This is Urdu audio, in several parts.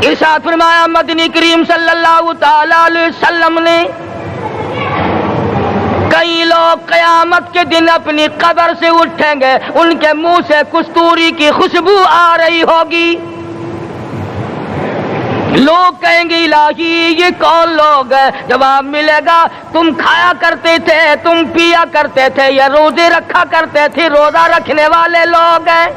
ارشاد فرمایا مدنی کریم صلی اللہ تعالی علیہ وسلم نے کئی لوگ قیامت کے دن اپنی قبر سے اٹھیں گے، ان کے منہ سے کستوری کی خوشبو آ رہی ہوگی، لوگ کہیں گے الہی یہ کون لوگ ہیں؟ جواب ملے گا تم کھایا کرتے تھے، تم پیا کرتے تھے، یا روزے رکھا کرتے تھے، روزہ رکھنے والے لوگ ہیں۔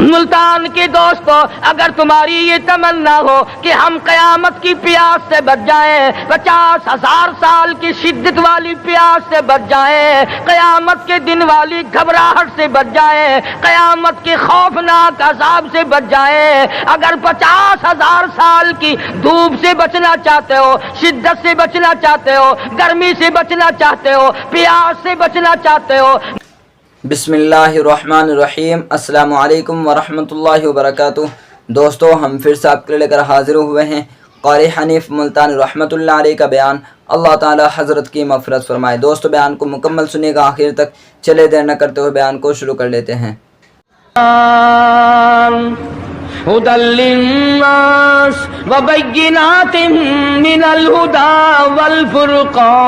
ملتان کے دوستو، اگر تمہاری یہ تمنا ہو کہ ہم قیامت کی پیاس سے بچ جائیں، 50,000 سال کی شدت والی پیاس سے بچ جائیں، قیامت کے دن والی گھبراہٹ سے بچ جائیں، قیامت کے خوفناک عذاب سے بچ جائیں، اگر 50,000 سال کی دھوپ سے بچنا چاہتے ہو، شدت سے بچنا چاہتے ہو، گرمی سے بچنا چاہتے ہو، پیاس سے بچنا چاہتے ہو۔ بسم اللہ الرحمن الرحیم۔ السلام علیکم ورحمۃ اللہ وبرکاتہ۔ دوستو، ہم پھر سے آپ کے لے کر حاضر ہوئے ہیں قاری حنیف ملتانی رحمۃ اللہ علیہ کا بیان۔ اللہ تعالی حضرت کی مغفرت فرمائے۔ دوستو، بیان کو مکمل سنیے گا آخر تک۔ چلے دیر نہ کرتے ہوئے بیان کو شروع کر لیتے ہیں۔ هدى للناس وبينات من الهدى والفرقان۔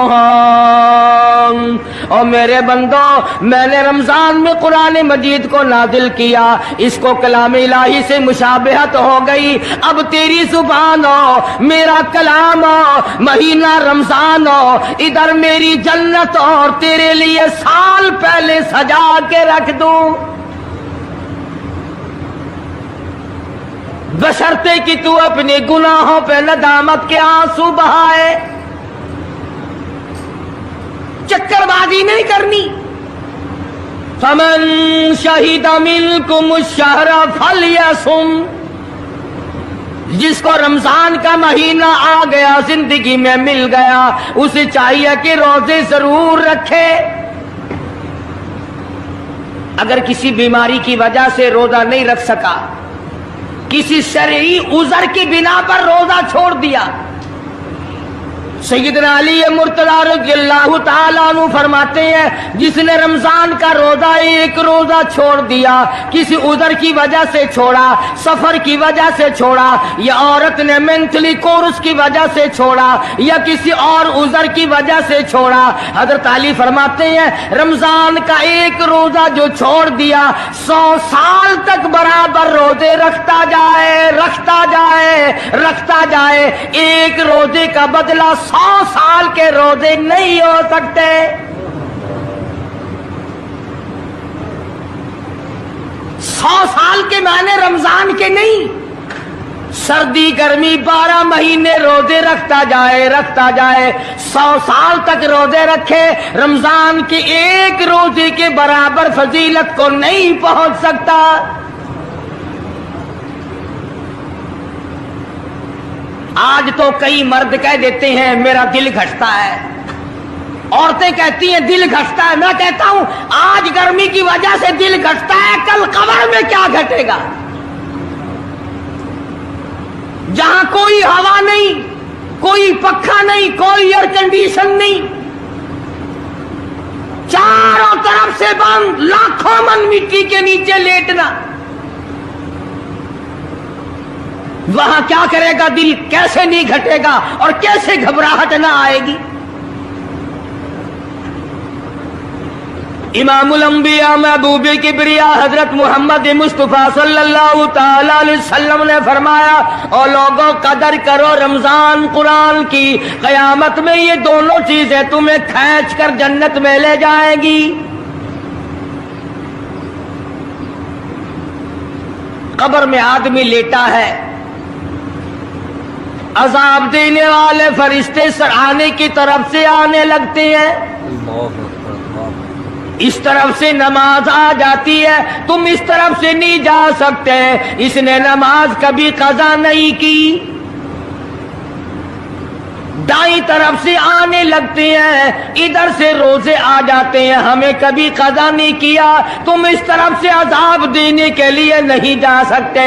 اور میرے بندو، میں نے رمضان میں قرآن مجید کو نازل کیا، اس کو کلام الہی سے مشابہت ہو گئی، اب تیری زبان ہو، میرا کلام ہو، مہینہ رمضان ہو، ادھر میری جنت اور تیرے لیے سال پہلے سجا کے رکھ دوں، بشرطے کہ تو اپنے گناہوں پہ ندامت کے آنسو بہائے۔ چکر بازی نہیں کرنی۔ فمن شہد منکم الشہر فلیصم، جس کو رمضان کا مہینہ آ گیا، زندگی میں مل گیا، اسے چاہیے کہ روزے ضرور رکھے۔ اگر کسی بیماری کی وجہ سے روزہ نہیں رکھ سکا، کسی شرعی عذر کی بنا پر روزہ چھوڑ دیا، سیدنا علی مرتضی رضی اللہ تعالیٰ عنہ فرماتے ہیں جس نے رمضان کا روزہ ایک روزہ چھوڑ دیا، کسی عذر کی وجہ سے چھوڑا، سفر کی وجہ سے چھوڑا، یا عورت نے مینٹلی کورس کی وجہ سے چھوڑا، یا کسی اور عذر کی وجہ سے چھوڑا، حضرت علی فرماتے ہیں رمضان کا ایک روزہ جو چھوڑ دیا، 100 سال تک برابر روزے رکھتا جائے، رکھتا جائے، رکھتا جائے، ایک روزے کا بدلہ 100 سال کے روزے نہیں ہو سکتے۔ 100 سال کے معنی رمضان کے نہیں، سردی گرمی 12 مہینے روزے رکھتا جائے، رکھتا جائے، 100 سال تک روزے رکھے، رمضان کے ایک روزے کے برابر فضیلت کو نہیں پہنچ سکتا۔ آج تو کئی مرد کہہ دیتے ہیں میرا دل گھٹتا ہے، عورتیں کہتی ہیں دل گھٹتا ہے، میں کہتا ہوں آج گرمی کی وجہ سے دل گھٹتا ہے، کل قبر میں کیا گھٹے گا؟ جہاں کوئی ہوا نہیں، کوئی پنکھا نہیں، کوئی ایئر کنڈیشن نہیں، چاروں طرف سے بند، لاکھوں من مٹی کے نیچے لیٹنا، وہاں کیا کرے گا دل؟ کیسے نہیں گھٹے گا اور کیسے گھبراہٹ نہ آئے گی؟ امام الانبیاء محبوب کبریا حضرت محمد مصطفیٰ صلی اللہ تعالی علیہ وسلم نے فرمایا، اور لوگوں قدر کرو رمضان قرآن کی، قیامت میں یہ دونوں چیزیں تمہیں کھینچ کر جنت میں لے جائیں گی۔ قبر میں آدمی لیٹا ہے، عذاب دینے والے فرشتے سرانے کی طرف سے آنے لگتے ہیں، اس طرف سے نماز آ جاتی ہے، تم اس طرف سے نہیں جا سکتے، اس نے نماز کبھی قضا نہیں کی، دائیں طرف سے آنے لگتے ہیں، ادھر سے روزے آ جاتے ہیں، ہمیں کبھی قضا نہیں کیا، تم اس طرف سے عذاب دینے کے لیے نہیں جا سکتے۔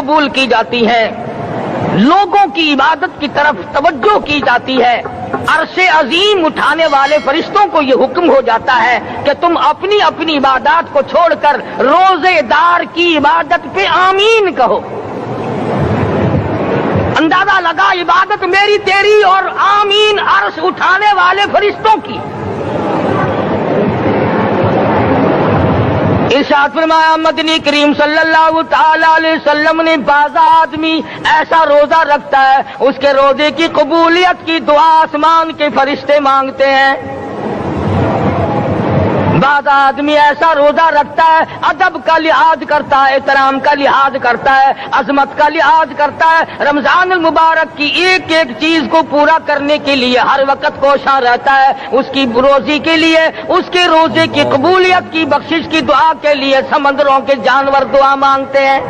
قبول کی جاتی ہیں، لوگوں کی عبادت کی طرف توجہ کی جاتی ہے، عرش عظیم اٹھانے والے فرشتوں کو یہ حکم ہو جاتا ہے کہ تم اپنی اپنی عبادات کو چھوڑ کر روزے دار کی عبادت پہ آمین کہو۔ اندازہ لگا عبادت میری تیری اور آمین عرش اٹھانے والے فرشتوں کی۔ ارشاد فرمایا مدنی کریم صلی اللہ تعالی علیہ وسلم نے بعض آدمی ایسا روزہ رکھتا ہے اس کے روزے کی قبولیت کی دعا آسمان کے فرشتے مانگتے ہیں۔ بعض آدمی ایسا روزہ رکھتا ہے، ادب کا لحاظ کرتا ہے، احترام کا لحاظ کرتا ہے، عظمت کا لحاظ کرتا ہے، رمضان المبارک کی ایک ایک چیز کو پورا کرنے کے لیے ہر وقت کوشاں رہتا ہے، اس کی روزی کے لیے، اس کے روزے کی قبولیت کی بخشش کی دعا کے لیے سمندروں کے جانور دعا مانگتے ہیں۔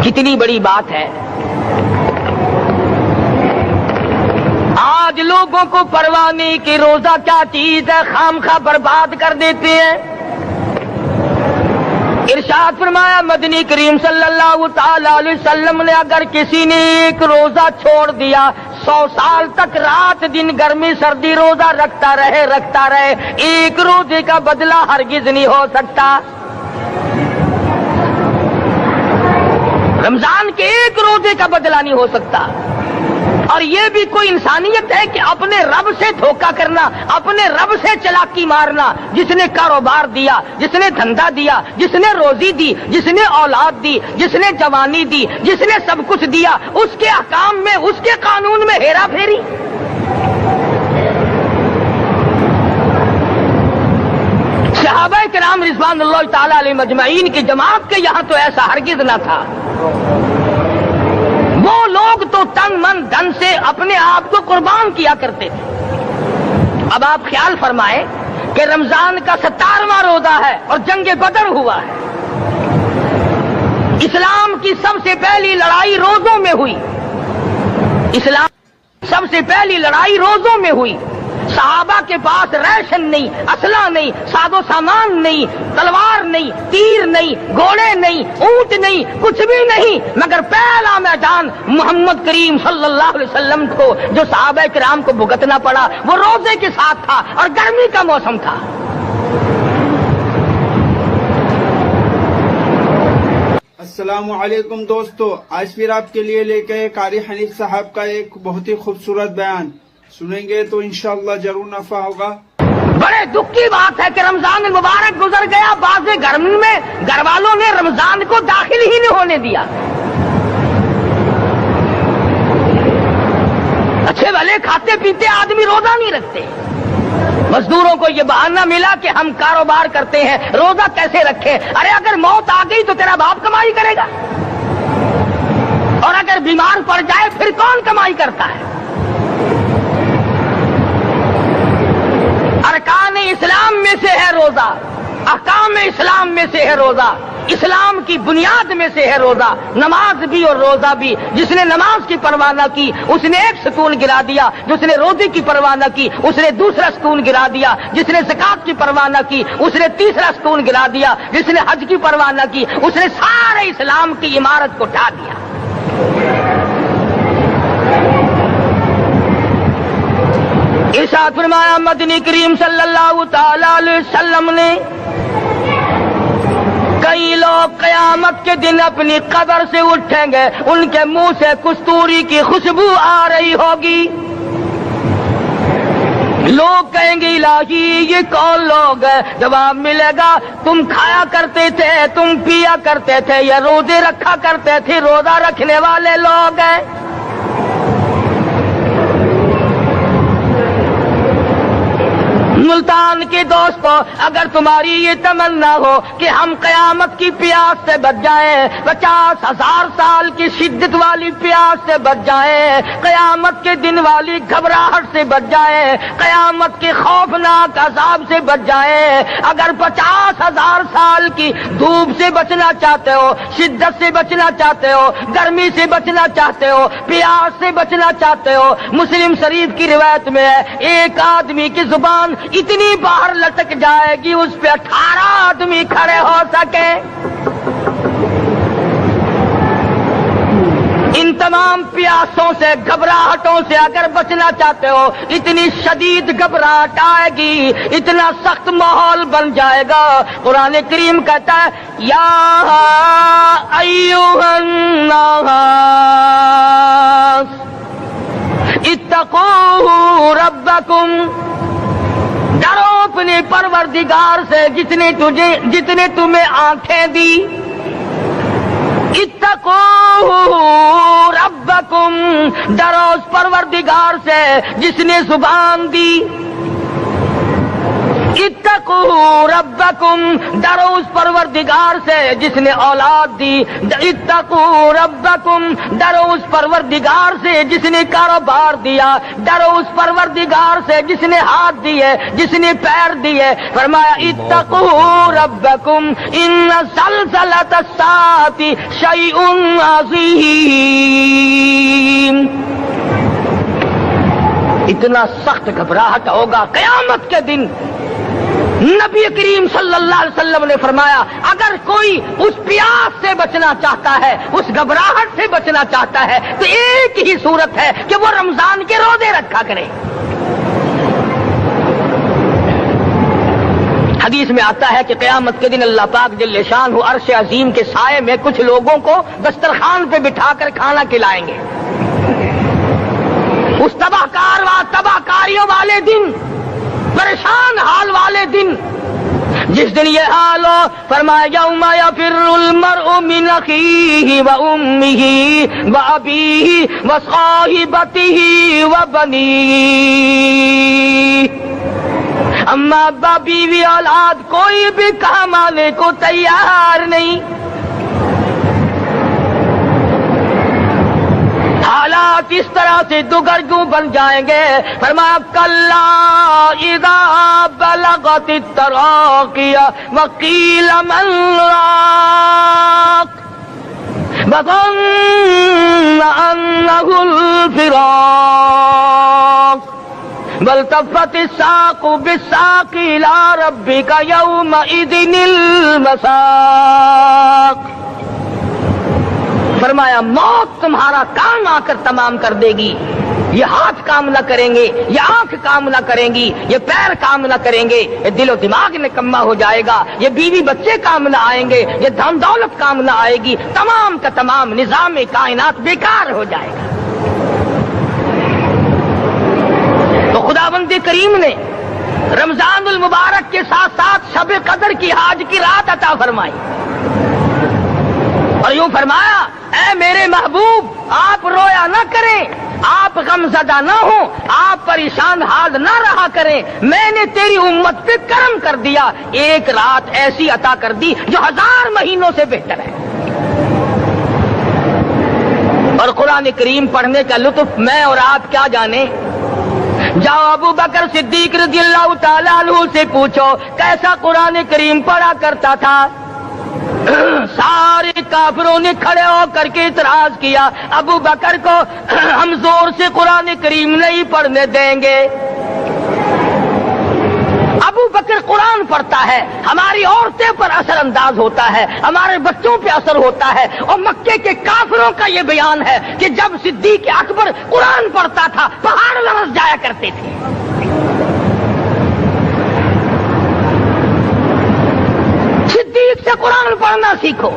کتنی بڑی بات ہے۔ آج لوگوں کو پرواہ نہیں کہ روزہ کیا چیز ہے، خام خواہ برباد کر دیتے ہیں۔ ارشاد فرمایا مدنی کریم صلی اللہ تعالی علیہ وسلم نے اگر کسی نے ایک روزہ چھوڑ دیا 100 سال تک رات دن گرمی سردی روزہ رکھتا رہے ایک روزے کا بدلہ ہرگز نہیں ہو سکتا۔ رمضان کے ایک روزے کا بدلہ نہیں ہو سکتا۔ اور یہ بھی کوئی انسانیت ہے کہ اپنے رب سے دھوکہ کرنا، اپنے رب سے چلاکی مارنا، جس نے کاروبار دیا، جس نے دھندا دیا، جس نے روزی دی، جس نے اولاد دی، جس نے جوانی دی، جس نے سب کچھ دیا، اس کے احکام میں، اس کے قانون میں ہیرا پھیری۔ صحابہ کرام رضوان اللہ تعالی علیہ مجمعین کی جماعت کے یہاں تو ایسا ہرگز نہ تھا۔ وہ لوگ تو تن من دھن سے اپنے آپ کو قربان کیا کرتے تھے۔ اب آپ خیال فرمائیں کہ رمضان کا 17واں روزہ ہے اور جنگ بدر ہوا ہے۔ اسلام کی سب سے پہلی لڑائی روزوں میں ہوئی، اسلام سب سے پہلی لڑائی روزوں میں ہوئی۔ صحابہ کے پاس ریشن نہیں، اسلحہ نہیں، ساز و سامان نہیں، تلوار نہیں، تیر نہیں، گھوڑے نہیں، اونٹ نہیں، کچھ بھی نہیں، مگر پہلا میدان محمد کریم صلی اللہ علیہ وسلم کو جو صحابہ کرام کو بھگتنا پڑا وہ روزے کے ساتھ تھا اور گرمی کا موسم تھا۔ السلام علیکم دوستو، آج پھر آپ کے لیے لے کے قاری حنیف صاحب کا ایک بہت ہی خوبصورت بیان سنیں گے تو انشاءاللہ ضرور نفع ہوگا۔ بڑے دکھ کی بات ہے کہ رمضان المبارک گزر گیا، بعض گھر میں گھر والوں نے رمضان کو داخل ہی نہیں ہونے دیا۔ اچھے بھلے کھاتے پیتے آدمی روزہ نہیں رکھتے۔ مزدوروں کو یہ بہانہ ملا کہ ہم کاروبار کرتے ہیں، روزہ کیسے رکھیں؟ ارے اگر موت آ گئی تو تیرا باپ کمائی کرے گا، اور اگر بیمار پڑ جائے پھر کون کمائی کرتا ہے؟ ارکان اسلام میں سے ہے روزہ، احکام اسلام میں سے ہے روزہ، اسلام کی بنیاد میں سے ہے روزہ، نماز بھی اور روزہ بھی۔ جس نے نماز کی پرواہ نہ کی اس نے ایک ستون گرا دیا، جس نے روزے کی پرواہ نہ کی اس نے دوسرا ستون گرا دیا، جس نے زکات کی پرواہ نہ کی اس نے تیسرا ستون گرا دیا، جس نے حج کی پرواہ نہ کی اس نے سارے اسلام کی عمارت کو ڈھا دیا۔ ارشاد فرمایا مدنی کریم صلی اللہ تعالی علیہ وسلم نے کئی لوگ قیامت کے دن اپنی قبر سے اٹھیں گے، ان کے منہ سے کستوری کی خوشبو آ رہی ہوگی۔ لوگ کہیں گے الہی یہ کون لوگ ہیں؟ جواب ملے گا تم کھایا کرتے تھے، تم پیا کرتے تھے، یا روزے رکھا کرتے تھے، روزہ رکھنے والے لوگ ہیں۔ ملتان کے دوستو، اگر تمہاری یہ تمنا ہو کہ ہم قیامت کی پیاس سے بچ جائیں، 50,000 سال کی شدت والی پیاس سے بچ جائیں، قیامت کے دن والی گھبراہٹ سے بچ جائیں، قیامت کے خوفناک عذاب سے بچ جائیں، اگر 50,000 سال کی دھوپ سے بچنا چاہتے ہو، شدت سے بچنا چاہتے ہو، گرمی سے بچنا چاہتے ہو، پیاس سے بچنا چاہتے ہو، مسلم شریف کی روایت میں ہے ایک آدمی کی زبان اتنی باہر لٹک جائے گی اس پہ 18 آدمی کھڑے ہو سکے. ان تمام پیاسوں سے گھبراہٹوں سے اگر بچنا چاہتے ہو اتنی شدید گھبراہٹ آئے گی, اتنا سخت ماحول بن جائے گا. قرآن کریم کہتا ہے یا ایھا الناس اتقوا ربکم, ڈرو اپنے پروردگار سے جس نے تمہیں آنکھیں دی. اتقوا ربکم, ڈرو اس پروردگار سے جس نے زبان دی. اتقوا ربکم, ڈرو اس پروردگار سے جس نے اولاد دی. اتقوا ربکم, ڈرو اس پروردگار سے جس نے کاروبار دیا. ڈرو اس پروردگار سے جس نے ہاتھ دیے, جس نے پیر دیے. فرمایا اتقوا ربکم ان زلزلۃ الساعۃ شیء عظیم. اتنا سخت گھبراہٹ ہوگا قیامت کے دن. نبی کریم صلی اللہ علیہ وسلم نے فرمایا اگر کوئی اس پیاس سے بچنا چاہتا ہے, اس گھبراہٹ سے بچنا چاہتا ہے, تو ایک ہی صورت ہے کہ وہ رمضان کے روزے رکھا کرے. حدیث میں آتا ہے کہ قیامت کے دن اللہ پاک جل شان عرش عظیم کے سائے میں کچھ لوگوں کو دسترخوان پہ بٹھا کر کھانا کھلائیں گے. اس تباہ کاریوں والے دن, پریشان حال والے دن, جس دن یہ حال ہو, فرمایا یوم یفر المرء من اخیہ وامہ وابیہ وصاحبتہ وبنیہ. اما ابا بیوی اولاد کوئی بھی کام آنے کو تیار نہیں. حالات اس طرح سے دگرگوں بن جائیں گے. فرمایا کلا اذا بلغت التراقی وقیل من راق وظن انہ الفراق والتفت الساق بالساق الى ربک یومئذ المساق. فرمایا موت تمہارا کام آ کر تمام کر دے گی. یہ ہاتھ کام نہ کریں گے, یہ آنکھ کام نہ کریں گی, یہ پیر کام نہ کریں گے, یہ دل و دماغ نکما ہو جائے گا, یہ بیوی بچے کام نہ آئیں گے, یہ دھن دولت کام نہ آئے گی. تمام کا تمام نظام کائنات بیکار ہو جائے گا. تو خداوند کریم نے رمضان المبارک کے ساتھ ساتھ شب قدر کی حاج کی رات عطا فرمائی اور یوں فرمایا اے میرے محبوب آپ رویا نہ کریں, آپ غم زدہ نہ ہوں, آپ پریشان حال نہ رہا کریں. میں نے تیری امت پہ کرم کر دیا, ایک رات ایسی عطا کر دی جو 1000 مہینوں سے بہتر ہے. اور قرآن کریم پڑھنے کا لطف میں اور آپ کیا جانیں. جاؤ ابو بکر صدیق رضی اللہ تعالیٰ عنہ سے پوچھو کیسا قرآن کریم پڑھا کرتا تھا. سارے کافروں نے کھڑے ہو کر کے اعتراض کیا ابو بکر کو ہم زور سے قرآن کریم نہیں پڑھنے دیں گے. ابو بکر قرآن پڑھتا ہے, ہماری عورتیں پر اثر انداز ہوتا ہے, ہمارے بچوں پہ اثر ہوتا ہے. اور مکے کے کافروں کا یہ بیان ہے کہ جب صدیق اکبر قرآن پڑھتا تھا پہاڑ لرز جایا کرتے تھے. صدیق سے قرآن پڑھنا سیکھو.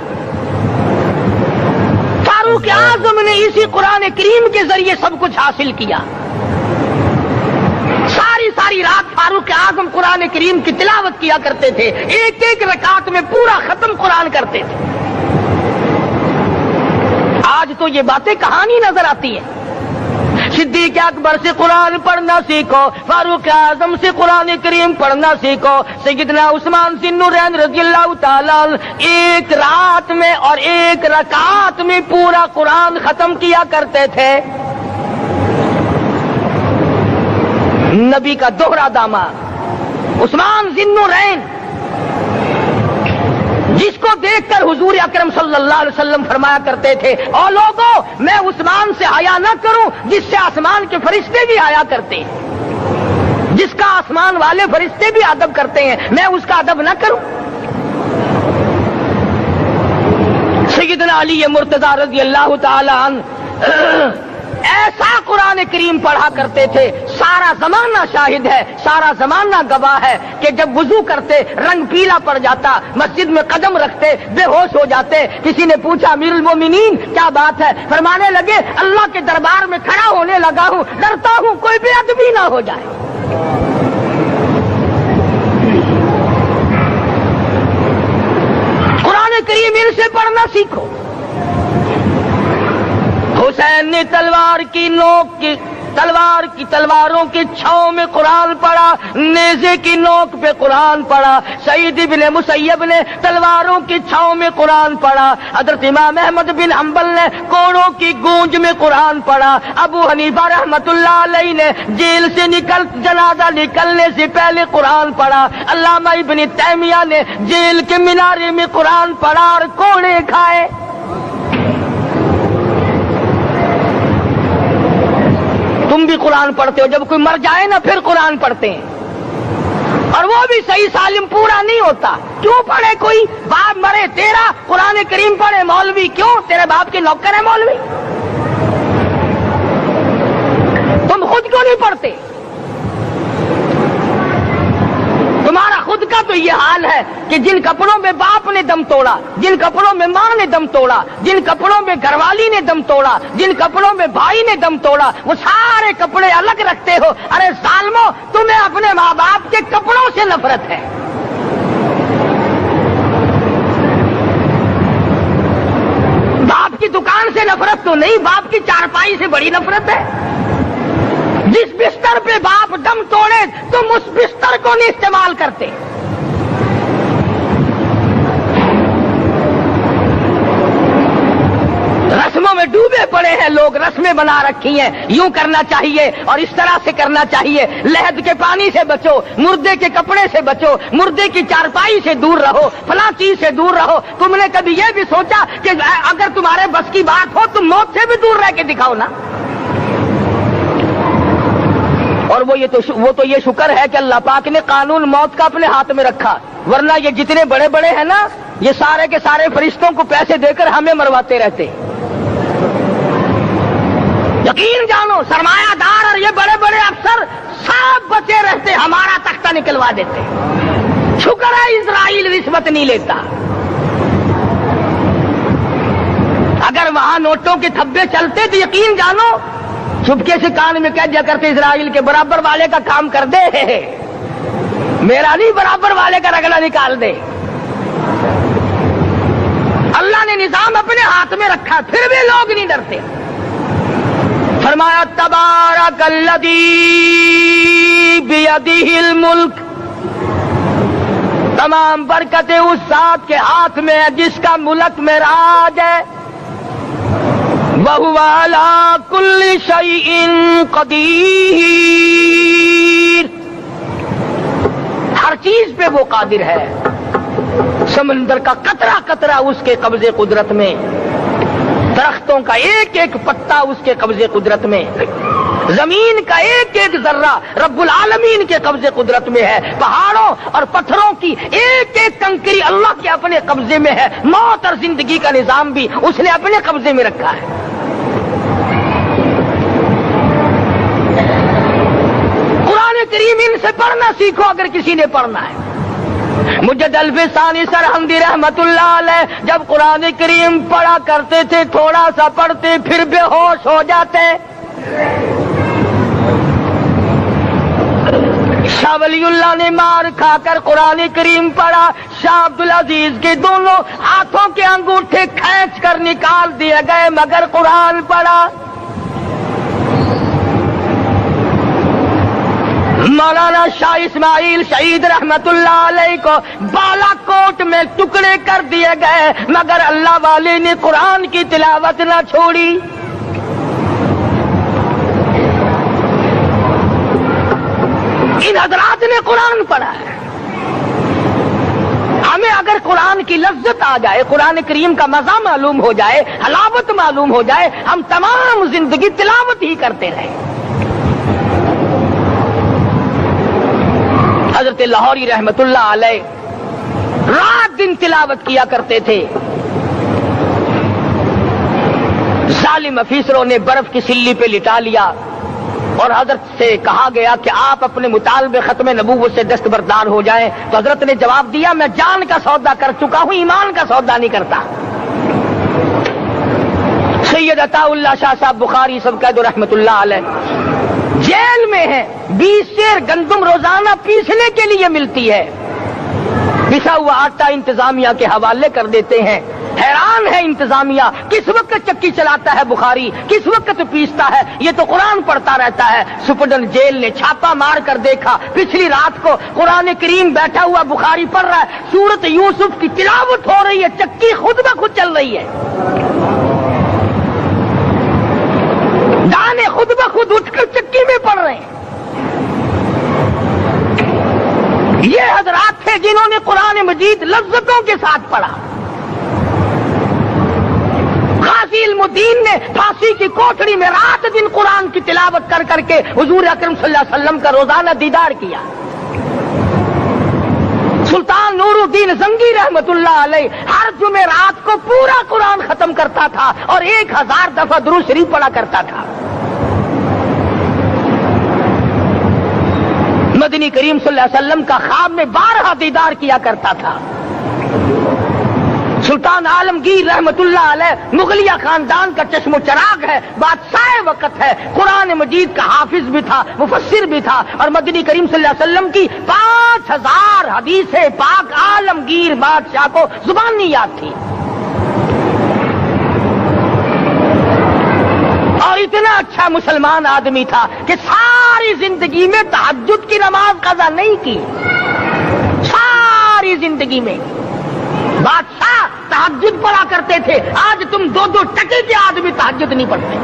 فاروق اعظم نے اسی قرآن کریم کے ذریعے سب کچھ حاصل کیا. ساری رات فاروق اعظم قرآن کریم کی تلاوت کیا کرتے تھے, ایک ایک رکعت میں پورا ختم قرآن کرتے تھے. آج تو یہ باتیں کہانی نظر آتی ہیں. صدیق اکبر سے قرآن پڑھنا سیکھو, فاروق اعظم سے قرآن کریم پڑھنا سیکھو. سیدنا عثمان ذی النورین رضی اللہ تعالیٰ ایک رات میں اور ایک رکعت میں پورا قرآن ختم کیا کرتے تھے. نبی کا دوہرا داماد عثمان ذی النورین, جس کو دیکھ کر حضور اکرم صلی اللہ علیہ وسلم فرمایا کرتے تھے او لوگوں میں عثمان سے حیا نہ کروں جس سے آسمان کے فرشتے بھی حیا کرتے ہیں. جس کا آسمان والے فرشتے بھی ادب کرتے ہیں، میں اس کا ادب نہ کروں؟ سیدنا علی مرتضی رضی اللہ تعالی عنہ ایسا قرآن کریم پڑھا کرتے تھے، سارا زمانہ شاہد ہے، سارا زمانہ گواہ ہے کہ جب وضو کرتے رنگ پیلا پڑ جاتا، مسجد میں قدم رکھتے بے ہوش ہو جاتے۔ کسی نے پوچھا امیر المومنین کیا بات ہے؟ فرمانے لگے اللہ کے دربار میں کھڑا ہونے لگا ہوں، ڈرتا ہوں کوئی بے ادبی نہ ہو جائے۔ قرآن کریم ان سے پڑھنا سیکھو۔ حسین نے تلواروں کی چھاؤں میں قرآن پڑھا، نیزے کی نوک پہ قرآن پڑھا۔ سعید بن مسیب نے تلواروں کی چھاؤں میں قرآن پڑھا۔ حضرت امام احمد بن حنبل نے کوڑوں کی گونج میں قرآن پڑھا۔ ابو حنیفہ رحمت اللہ علیہ نے جیل سے جنازہ نکلنے سے پہلے قرآن پڑھا۔ علامہ ابن تیمیہ نے جیل کے مینارے میں قرآن پڑھا اور کوڑے کھائے۔ تم بھی قرآن پڑھتے ہو، جب کوئی مر جائے نا پھر قرآن پڑھتے ہیں، اور وہ بھی صحیح سالم پورا نہیں ہوتا۔ کیوں پڑھے؟ کوئی باپ مرے تیرا قرآن کریم پڑھے مولوی، کیوں؟ تیرے باپ کے نوکر ہے مولوی؟ تم خود کیوں نہیں پڑھتے؟ تمہارا خود کا تو یہ حال ہے کہ جن کپڑوں میں باپ نے دم توڑا، جن کپڑوں میں ماں نے دم توڑا، جن کپڑوں میں گھر والی نے دم توڑا، جن کپڑوں میں بھائی نے دم توڑا، وہ سارے کپڑے الگ رکھتے ہو۔ ارے ظالمو، تمہیں اپنے ماں باپ کے کپڑوں سے نفرت ہے۔ باپ کی دکان سے نفرت تو نہیں، باپ کی چارپائی سے بڑی نفرت ہے۔ جس بستر پہ باپ دم توڑے تم اس بستر کو نہیں استعمال کرتے۔ رسموں میں ڈوبے پڑے ہیں لوگ، رسمیں بنا رکھی ہیں، یوں کرنا چاہیے اور اس طرح سے کرنا چاہیے۔ لہد کے پانی سے بچو، مردے کے کپڑے سے بچو، مردے کی چارپائی سے دور رہو، فلاں چیز سے دور رہو۔ تم نے کبھی یہ بھی سوچا کہ اگر تمہارے بس کی بات ہو تم موت سے بھی دور رہ کے دکھاؤ نا؟ اور وہ تو یہ شکر ہے کہ اللہ پاک نے قانون موت کا اپنے ہاتھ میں رکھا، ورنہ یہ جتنے بڑے بڑے ہیں نا، یہ سارے کے سارے فرشتوں کو پیسے دے کر ہمیں مرواتے رہتے۔ یقین جانو، سرمایہ دار اور یہ بڑے بڑے افسر سب بچے رہتے، ہمارا تختہ نکلوا دیتے۔ شکر ہے اسرائیل رشوت نہیں لیتا۔ اگر وہاں نوٹوں کے تھبے چلتے تو یقین جانو چپکے سے کان میں کہہ دیا کرتے اسرائیل کے برابر والے کا کام کر دے، میرا نہیں، برابر والے کا رگڑا نکال دے۔ اللہ نے نظام اپنے ہاتھ میں رکھا، پھر بھی لوگ نہیں ڈرتے۔ فرمایا تبارک الذی بیدہ الملک، تمام برکتیں اس ذات کے ہاتھ میں ہے جس کا ملک میں راج ہے۔ وَهُوَ عَلَى كُلِّ شَيْءٍ قَدِيرٌ، ہر چیز پہ وہ قادر ہے۔ سمندر کا قطرہ قطرہ اس کے قبضے قدرت میں، درختوں کا ایک ایک پتا اس کے قبضے قدرت میں، زمین کا ایک ایک ذرہ رب العالمین کے قبضے قدرت میں ہے، پہاڑوں اور پتھروں کی ایک ایک کنکری اللہ کے اپنے قبضے میں ہے، موت اور زندگی کا نظام بھی اس نے اپنے قبضے میں رکھا ہے۔ قرآن کریم ان سے پڑھنا سیکھو اگر کسی نے پڑھنا ہے۔ مجد الفسانی سرہندی رحمت اللہ علیہ جب قرآن کریم پڑھا کرتے تھے، تھوڑا سا پڑھتے پھر بے ہوش ہو جاتے۔ شاہ ولی اللہ نے مار کھا کر قرآن کریم پڑھا، شاہ عبدالعزیز کے دونوں ہاتھوں کے انگوٹھے کھینچ کر نکال دیے گئے مگر قرآن پڑھا۔ مولانا شاہ اسماعیل شہید رحمت اللہ علیہ کو بالا کوٹ میں ٹکڑے کر دیے گئے مگر اللہ والے نے قرآن کی تلاوت نہ چھوڑی۔ ان حضرات نے قرآن پڑھا ہے۔ ہمیں اگر قرآن کی لذت آ جائے، قرآن کریم کا مزہ معلوم ہو جائے، حلاوت معلوم ہو جائے، ہم تمام زندگی تلاوت ہی کرتے رہیں۔ حضرت لاہوری رحمت اللہ علیہ رات دن تلاوت کیا کرتے تھے. ظالم افیسروں نے برف کی سلی پہ لٹا لیا اور حضرت سے کہا گیا کہ آپ اپنے مطالبے ختم نبوت سے دستبردار ہو جائیں. تو حضرت نے جواب دیا میں جان کا سودا کر چکا ہوں، ایمان کا سودا نہیں کرتا. سید عطا اللہ شاہ صاحب بخاری سب قید رحمت اللہ علیہ جیل میں ہیں. 20 سیر گندم روزانہ پیسنے کے لیے ملتی ہے. پسا ہوا آٹا انتظامیہ کے حوالے کر دیتے ہیں. حیران ہے انتظامیہ، کس وقت چکی چلاتا ہے بخاری، کس وقت پیستا ہے، یہ تو قرآن پڑھتا رہتا ہے. سپرڈن جیل نے چھاپا مار کر دیکھا، پچھلی رات کو قرآن کریم بیٹھا ہوا بخاری پڑھ رہا ہے، سورت یوسف کی تلاوت ہو رہی ہے، چکی خود بخود چل رہی ہے، دانے خود بخود اٹھ کر چکی میں پڑھ رہے ہیں. یہ حضرات تھے جنہوں نے قرآن مجید لذتوں کے ساتھ پڑھا. غازی علم الدین نے پھانسی کی کوٹڑی میں رات دن قرآن کی تلاوت کر کر کے حضور اکرم صلی اللہ علیہ وسلم کا روزانہ دیدار کیا. سلطان نور الدین زنگی رحمت اللہ علیہ ہر جمعرات کو پورا قرآن ختم کرتا تھا اور 1000 دفعہ درود شریف پڑھا کرتا تھا. مدنی کریم صلی اللہ علیہ وسلم کا خواب میں 12 دیدار کیا کرتا تھا. سلطان عالمگیر رحمت اللہ علیہ مغلیہ خاندان کا چشم و چراغ ہے، بادشاہ وقت ہے، قرآن مجید کا حافظ بھی تھا، مفسر بھی تھا، اور مدنی کریم صلی اللہ علیہ وسلم کی 5000 حدیث پاک عالمگیر بادشاہ کو زبانی یاد تھی. اور اتنا اچھا مسلمان آدمی تھا کہ ساری زندگی میں تہجد کی نماز قضا نہیں کی. ساری زندگی میں بادشاہ تہجد پڑھا کرتے تھے. آج تم 2 ٹکے کے آدمی تہجد نہیں پڑھتے.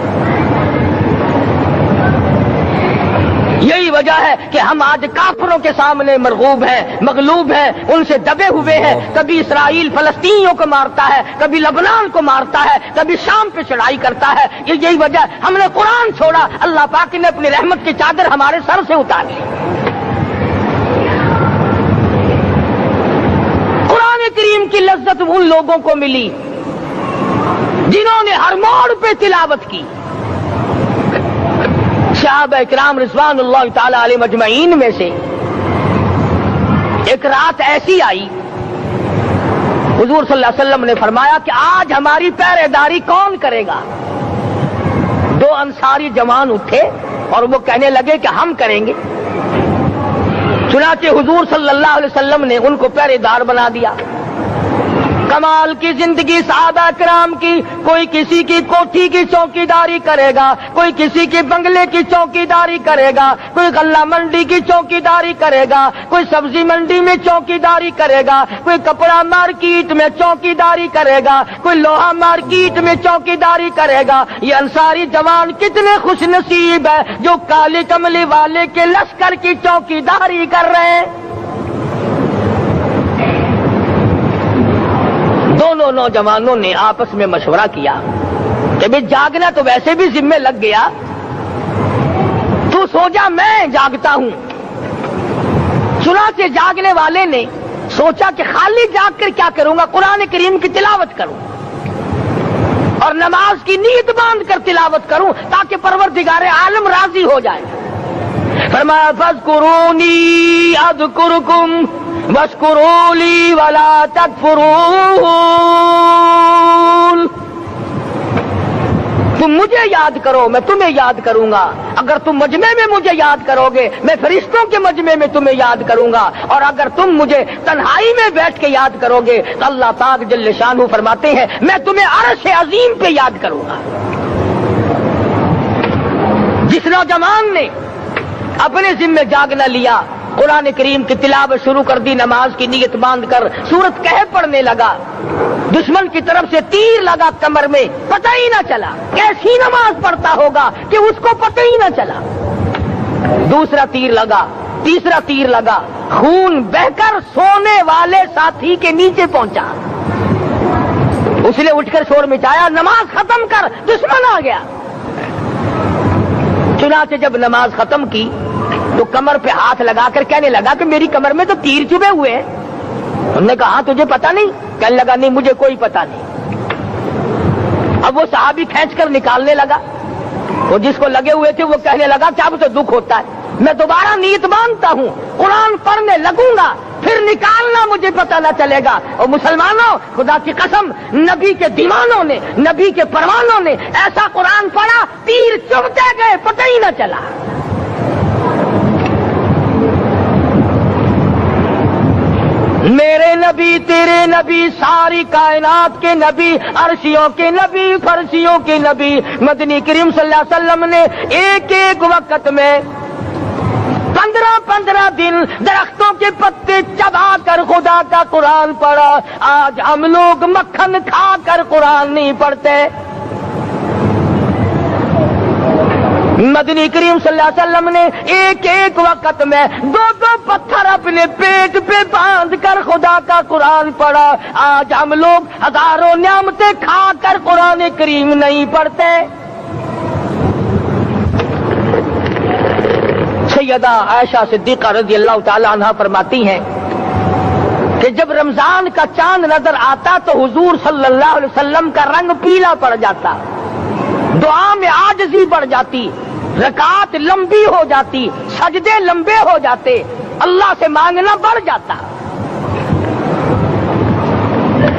یہی وجہ ہے کہ ہم آج کافروں کے سامنے مرغوب ہیں، مغلوب ہیں، ان سے دبے ہوئے ہیں. کبھی اسرائیل فلسطینیوں کو مارتا ہے، کبھی لبنان کو مارتا ہے، کبھی شام پہ چڑھائی کرتا ہے. یہی وجہ ہم نے قرآن چھوڑا، اللہ پاک نے اپنی رحمت کی چادر ہمارے سر سے اتاری. قرآن کریم کی لذت ان لوگوں کو ملی جنہوں نے ہر موڑ پہ تلاوت کی. صحابہ اکرام رضوان اللہ تعالی علیہ مجمعین میں سے ایک رات ایسی آئی، حضور صلی اللہ علیہ وسلم نے فرمایا کہ آج ہماری پہرے داری کون کرے گا؟ 2 انصاری جوان اٹھے اور وہ کہنے لگے کہ ہم کریں گے. چنانچہ حضور صلی اللہ علیہ وسلم نے ان کو پہرے دار بنا دیا. کمال کی زندگی صحابہ کرام کی. کوئی کسی کی کوٹھی کی چوکیداری کرے گا، کوئی کسی کے بنگلے کی چوکیداری کرے گا، کوئی غلہ منڈی کی چوکیداری کرے گا، کوئی سبزی منڈی میں چوکیداری کرے گا، کوئی کپڑا مارکیٹ میں چوکیداری کرے گا، کوئی لوہا مارکیٹ میں چوکیداری کرے گا. یہ انصاری جوان کتنے خوش نصیب ہے جو کالی کملی والے کے لشکر کی چوکیداری کر رہے ہیں. دونوں نوجوانوں نے آپس میں مشورہ کیا کہ بھئی جاگنا تو ویسے بھی ذمہ لگ گیا، تو سو جا میں جاگتا ہوں. چنانچہ جاگنے والے نے سوچا کہ خالی جاگ کر کیا کروں گا، قرآن کریم کی تلاوت کروں اور نماز کی نیت باندھ کر تلاوت کروں تاکہ پروردگار عالم راضی ہو جائے. فرمایا فاذکرونی اذکرکم واشکروا لی ولا تکفرون. تم مجھے یاد کرو میں تمہیں یاد کروں گا. اگر تم مجمع میں مجھے یاد کرو گے میں فرشتوں کے مجمع میں تمہیں یاد کروں گا، اور اگر تم مجھے تنہائی میں بیٹھ کے یاد کرو گے تو اللہ پاک جل شانہ فرماتے ہیں میں تمہیں عرش عظیم پہ یاد کروں گا. جس نوجوان نے اپنے ذمہ جاگنا لیا، قرآن کریم کی تلاوت شروع کر دی، نماز کی نیت باندھ کر سورت کہف پڑھنے لگا. دشمن کی طرف سے تیر لگا کمر میں، پتہ ہی نہ چلا کیسی نماز پڑھتا ہوگا کہ اس کو پتہ ہی نہ چلا. دوسرا تیر لگا، تیسرا تیر لگا، خون بہ کر سونے والے ساتھی کے نیچے پہنچا. اس نے اٹھ کر شور مچایا نماز ختم کر، دشمن آ گیا. چنانچہ جب نماز ختم کی تو کمر پہ ہاتھ لگا کر کہنے لگا کہ میری کمر میں تو تیر چبھے ہوئے ہیں. انہوں نے کہا تجھے پتا نہیں؟ کہنے لگا نہیں مجھے کوئی پتا نہیں. اب وہ صحابی کھینچ کر نکالنے لگا. وہ جس کو لگے ہوئے تھے وہ کہنے لگا کیا مجھے دکھ ہوتا ہے, میں دوبارہ نیت باندھتا ہوں, قرآن پڑھنے لگوں گا, پھر نکالنا مجھے پتہ نہ چلے گا. اور مسلمانوں خدا کی قسم نبی کے دیوانوں نے, نبی کے پروانوں نے ایسا قرآن پڑھا تیر چبھتے گئے پتہ ہی نہ چلا. میرے نبی تیرے نبی ساری کائنات کے نبی, عرشیوں کے نبی, فرشیوں کے نبی مدنی کریم صلی اللہ علیہ وسلم نے ایک ایک وقت میں 15 دن درختوں کے پتے چبا کر خدا کا قرآن پڑھا. آج ہم لوگ مکھن کھا کر قرآن نہیں پڑھتے. مدنی کریم صلی اللہ علیہ وسلم نے ایک ایک وقت میں 2 پتھر اپنے پیٹ پہ باندھ کر خدا کا قرآن پڑھا. آج ہم لوگ ہزاروں نعمتیں کھا کر قرآن کریم نہیں پڑھتے. سیدہ عائشہ صدیقہ رضی اللہ تعالی عنہا فرماتی ہیں کہ جب رمضان کا چاند نظر آتا تو حضور صلی اللہ علیہ وسلم کا رنگ پیلا پڑ جاتا, دعا میں عاجزی بڑھ جاتی, رکعات لمبی ہو جاتی, سجدے لمبے ہو جاتے, اللہ سے مانگنا بڑھ جاتا.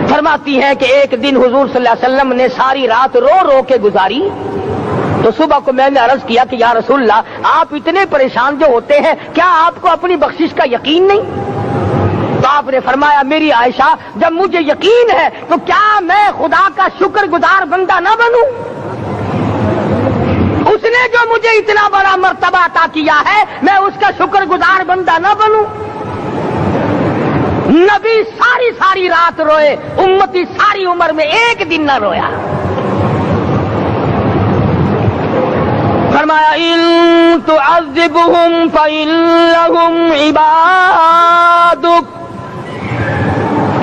فرماتی ہیں کہ ایک دن حضور صلی اللہ علیہ وسلم نے ساری رات رو رو کے گزاری. تو صبح کو میں نے عرض کیا کہ یا رسول اللہ آپ اتنے پریشان جو ہوتے ہیں کیا آپ کو اپنی بخشش کا یقین نہیں؟ تو آپ نے فرمایا میری عائشہ جب مجھے یقین ہے تو کیا میں خدا کا شکر گزار بندہ نہ بنوں؟ اس نے جو مجھے اتنا بڑا مرتبہ عطا کیا ہے میں اس کا شکر گزار بندہ نہ بنوں؟ نبی ساری رات روئے, امتی ساری عمر میں ایک دن نہ رویا. فرمایا ان تعذبهم فإنهم عبادك,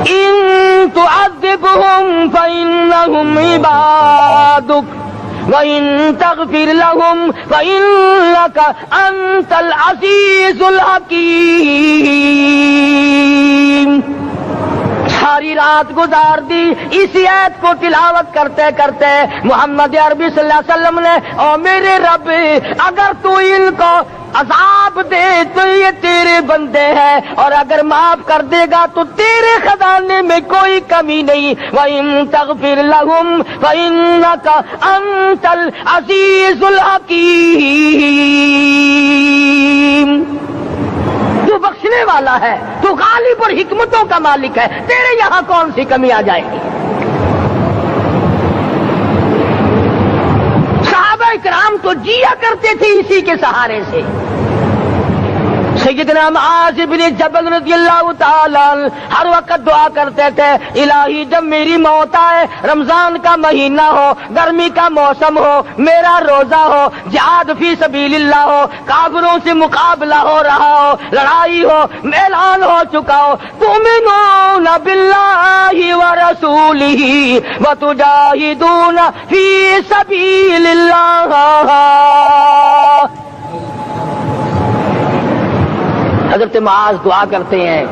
ان تعذبهم فإنهم عبادك وَإِن تَغْفِرْ لَهُمْ فَإِنَّكَ أَنْتَ الْعَزِيزُ الْحَكِيمُ. ساری رات گزار دی اسی آیت کو تلاوت کرتے کرتے. محمد عربی صلی اللہ علیہ وسلم نے او میرے رب اگر تو ان کو عذاب دے تو یہ تیرے بندے ہیں, اور اگر معاف کر دے گا تو تیرے خزانے میں کوئی کمی نہیں. وَإِن تَغْفِرْ لَهُمْ فَإِنَّكَ أَنْتَ الْعَزِيزُ الْحَكِيمُ. تو بخشنے والا ہے, تو غالب اور حکمتوں کا مالک ہے, تیرے یہاں کون سی کمی آ جائے گی؟ صحابہ کرام تو جیا کرتے تھے اسی کے سہارے سے. سیدنا معاذ بن جبل رضی اللہ تعالی ہر وقت دعا کرتے تھے الہی جب میری موت آئے, رمضان کا مہینہ ہو, گرمی کا موسم ہو, میرا روزہ ہو, جہاد فی سبیل اللہ ہو, کافروں سے مقابلہ ہو رہا ہو, لڑائی ہو, اعلان ہو چکا ہو, تؤمنون باللہ ورسولہ وتجاہدون فی سبیل اللہ. حضرت معاذ دعا کرتے ہیں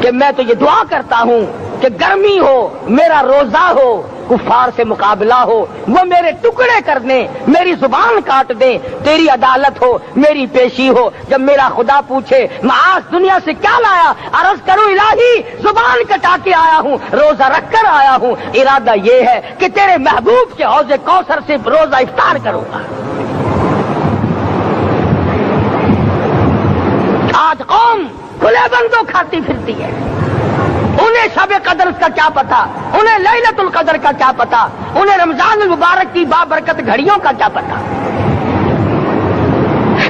کہ میں تو یہ دعا کرتا ہوں کہ گرمی ہو, میرا روزہ ہو, کفار سے مقابلہ ہو, وہ میرے ٹکڑے کر دیں, میری زبان کاٹ دیں, تیری عدالت ہو, میری پیشی ہو. جب میرا خدا پوچھے معاذ دنیا سے کیا لایا, عرض کروں الہی زبان کٹا کے آیا ہوں, روزہ رکھ کر آیا ہوں, ارادہ یہ ہے کہ تیرے محبوب کے حوض کوثر سے روزہ افطار کروں گا. آج قوم کھلے بندوں کھاتی پھرتی ہے, انہیں شب قدر کا کیا پتا, انہیں لیلۃ القدر کا کیا پتا, انہیں رمضان المبارک کی بابرکت گھڑیوں کا کیا پتا.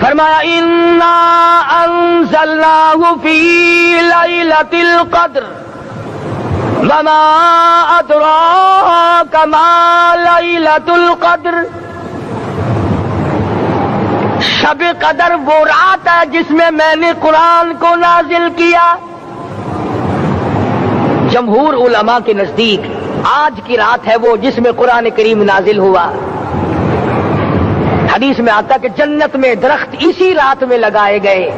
فرمایا انا انزلناہ فی لیلۃ القدر وما ادراک ما لیلۃ القدر. شب قدر وہ رات ہے جس میں میں نے قرآن کو نازل کیا. جمہور علماء کے نزدیک آج کی رات ہے وہ جس میں قرآن کریم نازل ہوا. حدیث میں آتا کہ جنت میں درخت اسی رات میں لگائے گئے.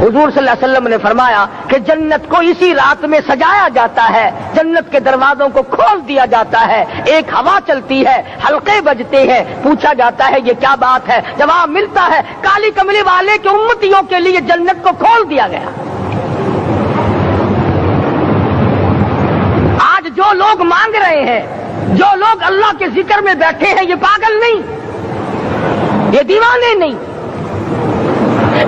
حضور صلی اللہ علیہ وسلم نے فرمایا کہ جنت کو اسی رات میں سجایا جاتا ہے, جنت کے دروازوں کو کھول دیا جاتا ہے, ایک ہوا چلتی ہے, حلقے بجتے ہیں, پوچھا جاتا ہے یہ کیا بات ہے, جواب ملتا ہے کالی کملی والے کے امتیوں کے لیے جنت کو کھول دیا گیا. آج جو لوگ مانگ رہے ہیں, جو لوگ اللہ کے ذکر میں بیٹھے ہیں, یہ پاگل نہیں, یہ دیوانے نہیں.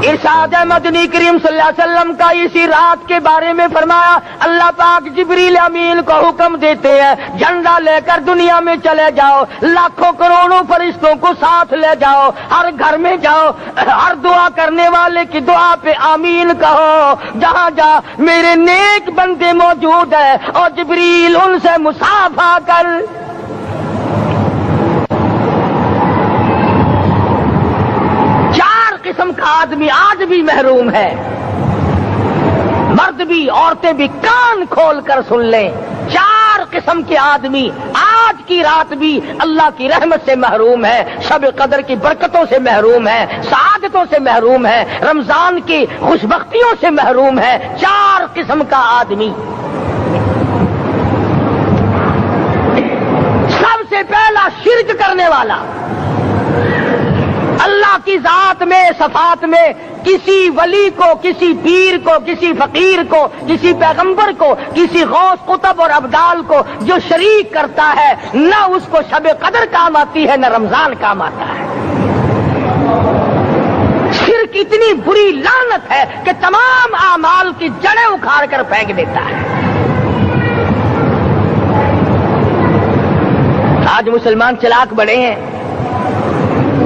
ارشاد مدنی کریم صلی اللہ علیہ وسلم کا اسی رات کے بارے میں فرمایا, اللہ پاک جبریل امین کو حکم دیتے ہیں جھنڈا لے کر دنیا میں چلے جاؤ, لاکھوں کروڑوں فرشتوں کو ساتھ لے جاؤ, ہر گھر میں جاؤ, ہر دعا کرنے والے کی دعا پہ آمین کہو, جہاں جا میرے نیک بندے موجود ہیں, اور جبریل ان سے مصافحہ کر. قسم کا آدمی آج بھی محروم ہے, مرد بھی عورتیں بھی کان کھول کر سن لیں. 4 قسم کے آدمی آج کی رات بھی اللہ کی رحمت سے محروم ہے, شب قدر کی برکتوں سے محروم ہے, سعادتوں سے محروم ہے, رمضان کی خوشبختیوں سے محروم ہے. 4 قسم کا آدمی. سب سے پہلا شرک کرنے والا, اللہ کی ذات میں صفات میں کسی ولی کو, کسی پیر کو, کسی فقیر کو, کسی پیغمبر کو, کسی غوث قطب اور ابدال کو جو شریک کرتا ہے, نہ اس کو شب قدر کام آتی ہے, نہ رمضان کام آتا ہے. شرک اتنی بری لعنت ہے کہ تمام اعمال کی جڑیں اکھاڑ کر پھینک دیتا ہے. آج مسلمان چلاک بڑے ہیں,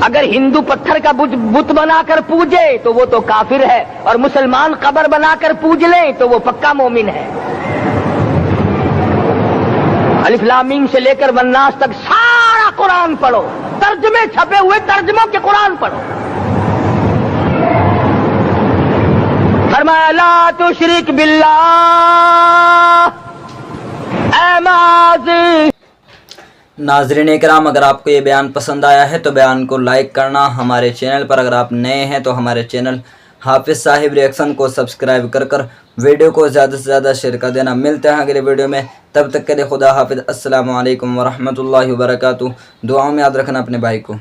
اگر ہندو پتھر کا بت بنا کر پوجے تو وہ تو کافر ہے, اور مسلمان قبر بنا کر پوج لیں تو وہ پکا مومن ہے. الف لام میم سے لے کر والناس تک سارا قرآن پڑھو, ترجمے چھپے ہوئے ترجموں کے قرآن پڑھو. فرمایا لا تشرک باللہ, اے ماضی. ناظرین کرام, اگر آپ کو یہ بیان پسند آیا ہے تو بیان کو لائک کرنا. ہمارے چینل پر اگر آپ نئے ہیں تو ہمارے چینل حافظ صاحب ریئیکشن کو سبسکرائب کر کر ویڈیو کو زیادہ سے زیادہ شیئر کر دینا. ملتے ہیں اگلے ویڈیو میں, تب تک کے لیے خدا حافظ. السلام علیکم ورحمۃ اللہ وبرکاتہ. دعاؤں میں یاد رکھنا اپنے بھائی کو.